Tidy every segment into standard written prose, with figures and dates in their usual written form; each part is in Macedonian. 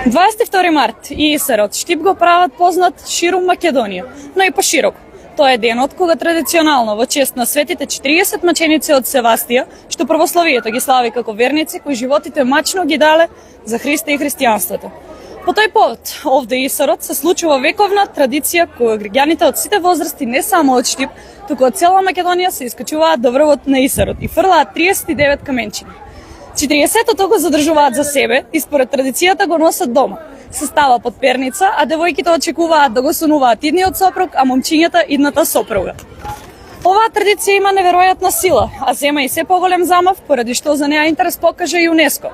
22 март и Исерот Штип го прават познат ширум Македонија, но и пошироко. Тоа е денот кога традиционално во чест на светите 40 маченици од Севастија, што православието ги слави како верници кои животите мачно ги дале за Христа и христијанството. По тој повод, овде Исерот се случува вековна традиција која граѓаните од сите возрасти, не само од Штип, туку од цела Македонија се искачуваат до врвот на Исерот и фрлаат 39 каменчиња. 40-тото го задржуваат за себе и според традицијата го носат дома. Се става под перница, а девојките очекуваат да го сонуваат идниот сопруг, а момчињата идната сопруга. Оваа традиција има неверојатна сила, а зема и се поголем замав, поради што за неа интерес покажа ЮНЕСКО,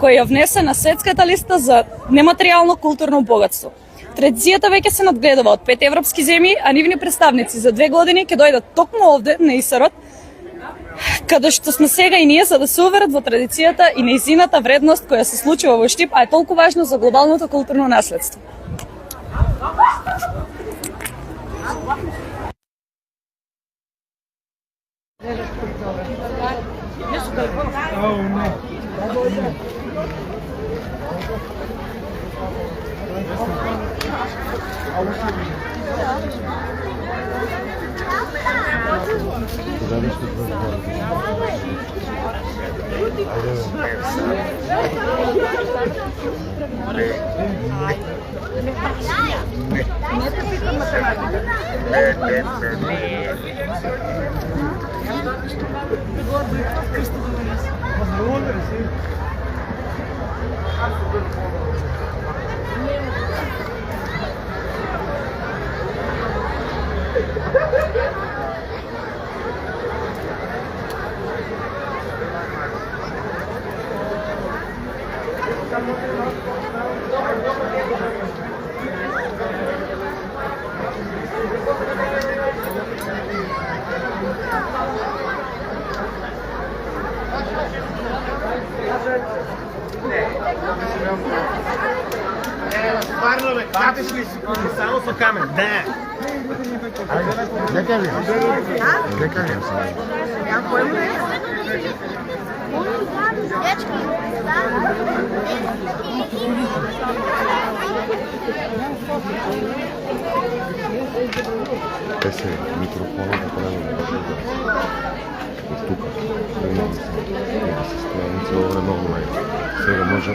кој ја внесе на светската листа за нематеријално културно богатство. Традицијата веќе се надгледува од 5 европски земји, а нивни представници за 2 години ќе дојдат токму овде на Исерот, каде што сме сега и ние, за да се уверат во традицијата и нејзината вредност која се случува во Штип, а е толку важно за глобалното културно наследство. Стварно ме, катиш ли секунди, само со камен, да. Дека ли? Дека ли? Ја појма не. Есе микрофонот да правим од тука. Да се страница овре многу сега може